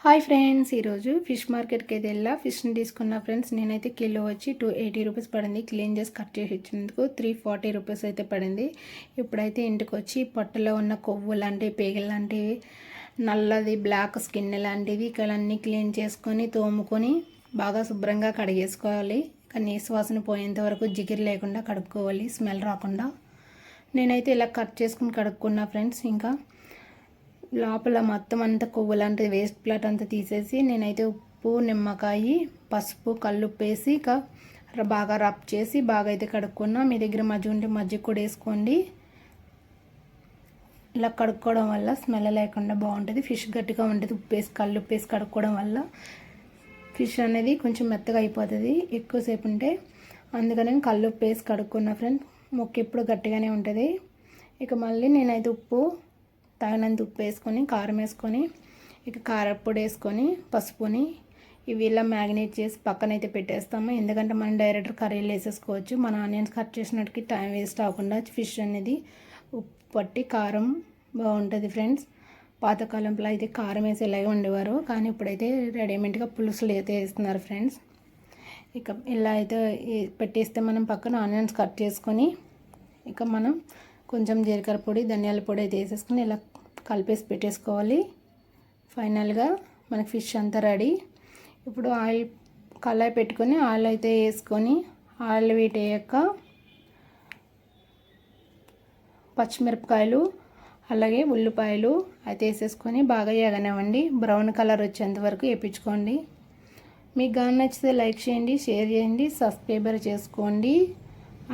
Hi friends, ఈరోజు fish మార్కెట్కి అయితే వెళ్ళా ఫిష్ని తీసుకున్నా ఫ్రెండ్స్. నేనైతే కిలో వచ్చి 280 రూపీస్ పడింది. క్లీన్ చేసి కట్ చేసి ఇచ్చినందుకు 340 రూపీస్ అయితే పడింది. ఇప్పుడైతే ఇంటికి వచ్చి పొట్టలో ఉన్న కొవ్వు లాంటివి, పేగలు లాంటివి, నల్లది బ్లాక్ స్కిన్ లాంటివి ఇక్కడన్నీ క్లీన్ చేసుకొని తోముకొని బాగా శుభ్రంగా కడిగేసుకోవాలి. ఇక నీసు వాసన పోయేంత వరకు జిగిరి లేకుండా కడుక్కోవాలి, స్మెల్ రాకుండా. నేనైతే ఇలా కట్ చేసుకుని కడుక్కున్నా ఫ్రెండ్స్. ఇంకా లోపల మొత్తం అంతా కొవ్వు లాంటిది వేస్ట్ ప్లాట్ అంతా తీసేసి నేనైతే ఉప్పు, నిమ్మకాయ, పసుపు, కల్లుప్పు వేసి ఇక బాగా రబ్ చేసి బాగా అయితే కడుక్కున్నా. మీ దగ్గర మజ్జిగ ఉంటే మజ్జిగ కూడా వేసుకోండి. ఇలా కడుక్కోవడం వల్ల స్మెల్ లేకుండా బాగుంటుంది. ఫిష్ గట్టిగా ఉంటుంది. ఉప్పు వేసి కల్లుప్పు వేసి కడుక్కోవడం వల్ల ఫిష్ అనేది కొంచెం మెత్తగా అయిపోతుంది ఎక్కువసేపు ఉంటే. అందుకని కల్లుప్పు వేసి కడుక్కున్నా ఫ్రెండ్స్. ముక్క ఎప్పుడు గట్టిగానే ఉంటుంది. ఇక మళ్ళీ నేనైతే ఉప్పు తగినంత ఉప్పు వేసుకొని, కారం వేసుకొని, ఇక కారపొడి వేసుకొని, పసుపుని ఇవి ఇలా మ్యాగ్నేట్ చేసి పక్కనైతే పెట్టేస్తాము. ఎందుకంటే మనం డైరెక్ట్ కర్రీలు వేసేసుకోవచ్చు. మన ఆనియన్స్ కట్ చేసినట్టుకి టైం వేస్ట్ అవ్వకుండా ఫిష్ అనేది ఉప్పు పట్టి కారం బాగుంటుంది ఫ్రెండ్స్. పాతకాలంలో అయితే కారం వేసి ఇలాగే ఉండేవారు, కానీ ఇప్పుడైతే రెడీమేడ్గా పులుసులు అయితే వేస్తున్నారు ఫ్రెండ్స్. ఇక ఇలా అయితే పెట్టేస్తే మనం పక్కన ఆనియన్స్ కట్ చేసుకొని ఇక మనం కొంచెం జీలకర్ర పొడి, ధనియాల పొడి అయితే వేసేసుకొని ఇలా కలిపేసి పెట్టేసుకోవాలి. ఫైనల్గా మనకి ఫిష్ అంతా రెడీ. ఇప్పుడు ఆయిల్ కళాయి పెట్టుకొని ఆయిల్ అయితే వేసుకొని ఆయిల్ వేటయ్యాక పచ్చిమిరపకాయలు అలాగే ఉల్లిపాయలు అయితే వేసేసుకొని బాగా ఎగనివ్వండి. బ్రౌన్ కలర్ వచ్చేంత వరకు వేయించుకోండి. మీకు కానీ నచ్చితే లైక్ చేయండి, షేర్ చేయండి, సబ్స్క్రైబర్ చేసుకోండి.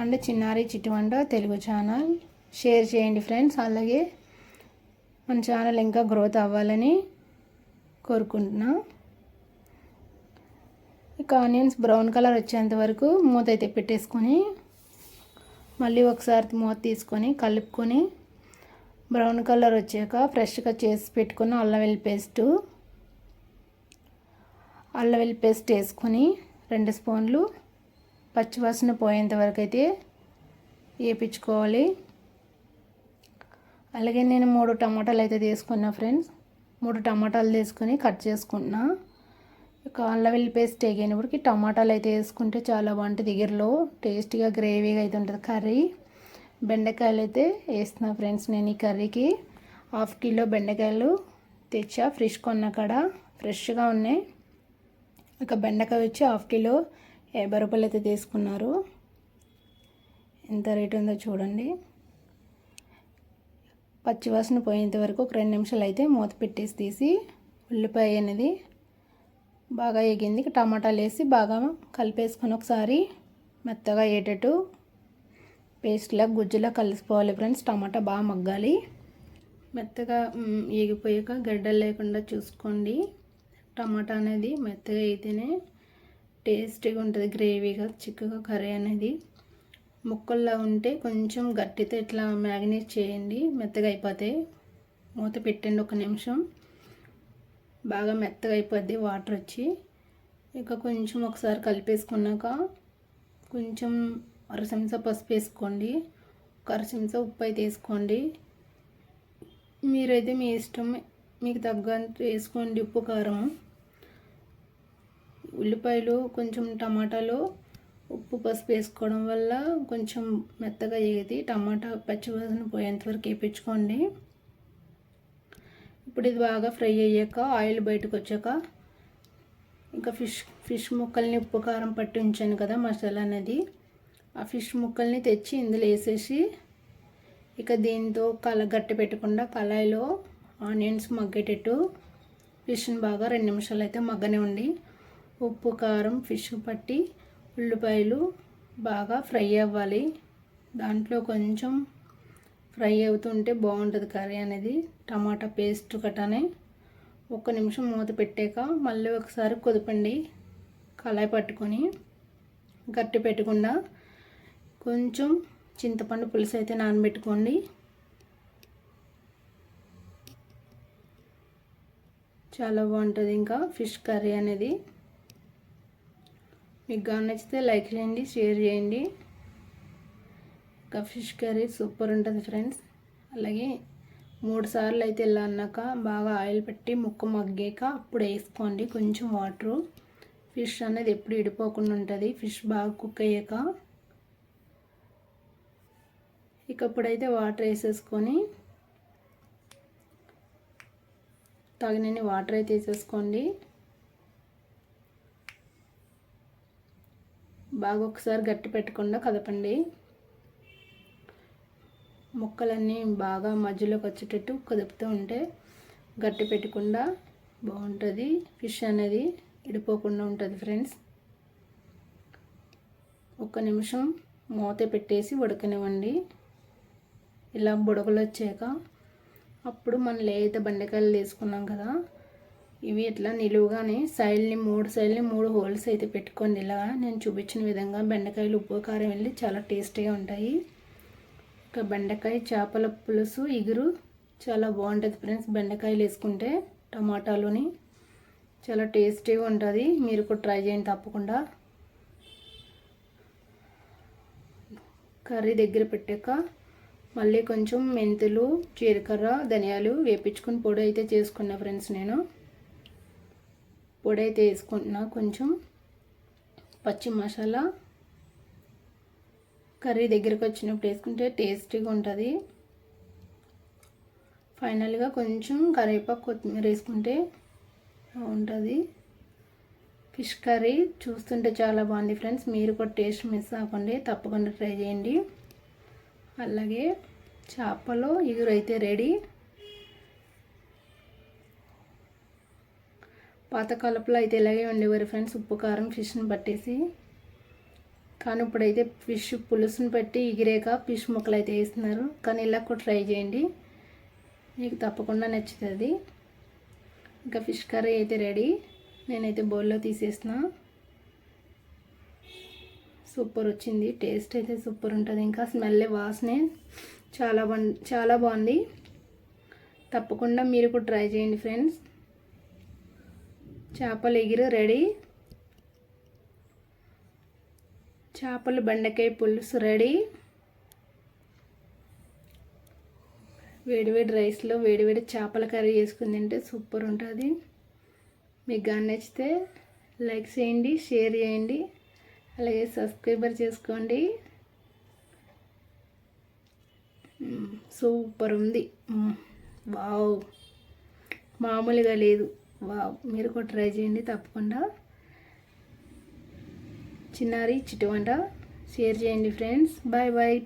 అండ్ చిన్నారి చిట్టువంట తెలుగు ఛానల్ షేర్ చేయండి ఫ్రెండ్స్. అలాగే మన ఛానల్ ఇంకా గ్రోత్ అవ్వాలని కోరుకుంటున్నా. ఇక ఆనియన్స్ బ్రౌన్ కలర్ వచ్చేంత వరకు మూత అయితే పెట్టేసుకొని మళ్ళీ ఒకసారి మూత తీసుకొని కలుపుకొని బ్రౌన్ కలర్ వచ్చాక ఫ్రెష్గా చేసి పెట్టుకున్న అల్లం వెల్లుల్లి పేస్ట్ వేసుకొని 2 స్పూన్లు పచ్చివాసన పోయేంత వరకు అయితే వేయించుకోవాలి. అలాగే నేను 3 టమాటాలు అయితే తీసుకున్నా ఫ్రెండ్స్. 3 టమాటాలు తీసుకొని కట్ చేసుకుంటున్నా. ఇక అల్లం వెల్లుల్లి పేస్ట్ వేగినప్పటికి టమాటాలు అయితే వేసుకుంటే చాలా బాగుంటుంది. దగ్గరలో టేస్టీగా గ్రేవీగా అయితే ఉంటుంది కర్రీ. బెండకాయలు అయితే వేస్తున్నా ఫ్రెండ్స్. నేను ఈ కర్రీకి 1/2 కిలో బెండకాయలు తెచ్చా. ఫ్రెష్ కొన్న కాడ ఫ్రెష్గా ఉన్నాయి. ఇక బెండకాయ వచ్చి 1/2 కిలో 50 రూపాయలు అయితే తీసుకున్నారు. ఎంత రేట్ ఉందో చూడండి. పచ్చివాసన పోయేంత వరకు ఒక 2 నిమిషాలు అయితే మూత పెట్టేసి తీసి ఉల్లిపాయ అనేది బాగా ఎగింది. టమాటాలు వేసి బాగా కలిపేసుకొని ఒకసారి మెత్తగా అయ్యేటట్టు పేస్ట్లా గుజ్జులా కలిసిపోవాలి ఫ్రెండ్స్. టమాటా బాగా మగ్గాలి. మెత్తగా ఏగిపోయాక గడ్డలు లేకుండా చూసుకోండి. టమాటా అనేది మెత్తగా అయితేనే టేస్టీగా ఉంటుంది, గ్రేవీగా చిక్కగా కర్రీ అనేది. ముక్కల్లో ఉంటే కొంచెం గట్టితో ఇట్లా మ్యాగ్నేట్ చేయండి, మెత్తగా అయిపోతాయి. మూత పెట్టండి 1 నిమిషం, బాగా మెత్తగా అయిపోద్ది వాటర్ వచ్చి. ఇక కొంచెం ఒకసారి కలిపేసుకున్నాక కొంచెం 1/2 చెంచా పసుపు వేసుకోండి, 1/2 చెంచా ఉప్పు అయితే వేసుకోండి. మీరైతే మీ ఇష్టం, మీకు తగ్గంత వేసుకోండి ఉప్పు, కారం. ఉల్లిపాయలు కొంచెం టమాటాలు ఉప్పు పసుపు వేసుకోవడం వల్ల కొంచెం మెత్తగా ఎగిది. టమాటా పచ్చివాసన పోయేంత వరకు వేయించుకోండి. ఇప్పుడు ఇది బాగా ఫ్రై అయ్యాక ఆయిల్ బయటకు వచ్చాక ఇంకా ఫిష్ ముక్కల్ని ఉప్పు కారం పట్టి ఉంచాను కదా మసాలా అనేది, ఆ ఫిష్ ముక్కల్ని తెచ్చి ఇందులో వేసేసి ఇక దీంతో గట్టి పెట్టకుండా కళాయిలో ఆనియన్స్ మగ్గేటట్టు ఫిష్ని బాగా 2 నిమిషాలు అయితే మగ్గనివ్వండి. ఉప్పు కారం ఫిష్ పట్టి ఉల్లిపాయలు బాగా ఫ్రై అవ్వాలి. దాంట్లో కొంచెం ఫ్రై అవుతుంటే బాగుంటుంది కర్రీ అనేది. టమాటా పేస్ట్ కట్టానే 1 నిమిషం మూత పెట్టాక మళ్ళీ ఒకసారి కుదపండి. కళాయి పట్టుకొని గట్టి పెట్టకుండా కొంచెం చింతపండు పులుసు అయితే నానబెట్టుకోండి. చాలా బాగుంటుంది ఇంకా ఫిష్ కర్రీ అనేది. మీకు కానీ నచ్చితే లైక్ చేయండి, షేర్ చేయండి. ఇంకా ఫిష్ కర్రీ సూపర్ ఉంటుంది ఫ్రెండ్స్. అలాగే 3 సార్లు అయితే ఇలా అన్నాక బాగా ఆయిల్ పెట్టి ముక్క మగ్గాక అప్పుడు వేసుకోండి కొంచెం వాటరు. ఫిష్ అనేది ఎప్పుడు ఇడిపోకుండా ఉంటుంది ఫిష్ బాగా కుక్ అయ్యాక. ఇక ఇప్పుడైతే వాటర్ వేసేసుకొని తగినన్ని వాటర్ అయితే వేసేసుకోండి. బాగా ఒకసారి గట్టి పెట్టకుండా కదపండి. ముక్కలన్నీ బాగా మధ్యలోకి వచ్చేటట్టు కదుపుతూ ఉంటే గట్టి పెట్టకుండా బాగుంటుంది. ఫిష్ అనేది ఇడిపోకుండా ఉంటుంది ఫ్రెండ్స్. 1 నిమిషం మూత పెట్టేసి ఉడకనివ్వండి. ఇలా బుడగలు వచ్చాక అప్పుడు మనం లేత బెండకాయలు తీసుకున్నాం కదా, ఇవి ఇట్లా నిలువుగానే సైడ్ని 3 హోల్స్ అయితే పెట్టుకోండి. ఇలా నేను చూపించిన విధంగా బెండకాయలు ఉప్పు కారం వెళ్ళి చాలా టేస్టీగా ఉంటాయి. ఇక బెండకాయ చేపల పులుసు ఇగురు చాలా బాగుంటుంది ఫ్రెండ్స్. బెండకాయలు వేసుకుంటే టమాటాలోని చాలా టేస్టీగా ఉంటుంది. మీరు కూడా ట్రై చేయండి తప్పకుండా. కర్రీ దగ్గర పెట్టాక మళ్ళీ కొంచెం మెంతులు, జీలకర్ర, ధనియాలు వేపించుకొని పొడి అయితే చేసుకున్నా ఫ్రెండ్స్. నేను పొడి అయితే వేసుకుంటున్నా. కొంచెం పచ్చి మసాలా కర్రీ దగ్గరకు వచ్చినప్పుడు వేసుకుంటే టేస్టీగా ఉంటుంది. ఫైనల్గా కొంచెం కరివేపాకు, కొత్తిమీర వేసుకుంటే ఉంటుంది. ఫిష్ కర్రీ చూస్తుంటే చాలా బాగుంది ఫ్రెండ్స్. మీరు కూడా టేస్ట్ మిస్ అవ్వకండి, తప్పకుండా ట్రై చేయండి. అలాగే చేపలో ఇగురు అయితే రెడీ. పాతకాలపులో అయితే ఇలాగే ఉండేవారు ఫ్రెండ్స్, ఉప్పు కారం ఫిష్ని పట్టేసి. కానీ ఇప్పుడైతే ఫిష్ పులుసుని పెట్టి ఎగిరేక ఫిష్ ముక్కలు అయితే వేస్తున్నారు. కానీ ఇలా కూడా ట్రై చేయండి, మీకు తప్పకుండా నచ్చుతుంది. ఇంకా ఫిష్ కర్రీ అయితే రెడీ. నేనైతే బౌల్లో తీసేసిన. సూపర్ వచ్చింది, టేస్ట్ అయితే సూపర్ ఉంటుంది. ఇంకా స్మెల్ వాసనే చాలా బాగుంది. తప్పకుండా మీరు కూడా ట్రై చేయండి ఫ్రెండ్స్. చేపల ఎగురు రెడీ. చేపలు బెండకాయ పులుసు రెడీ. వేడివేడి రైస్లో వేడివేడి చేపల కర్రీ చేసుకుని తింటే సూపర్ ఉంటుంది. మీకు కానీ నచ్చితే లైక్ చేయండి, షేర్ చేయండి, అలాగే సబ్స్క్రైబర్ చేసుకోండి. సూపర్ ఉంది, వావ్, మామూలుగా లేదు, వావ్. మీరు కూడా ట్రై చేయండి తప్పకుండా. చిన్నారి చిట్టువంట షేర్ చేయండి ఫ్రెండ్స్. Bye bye.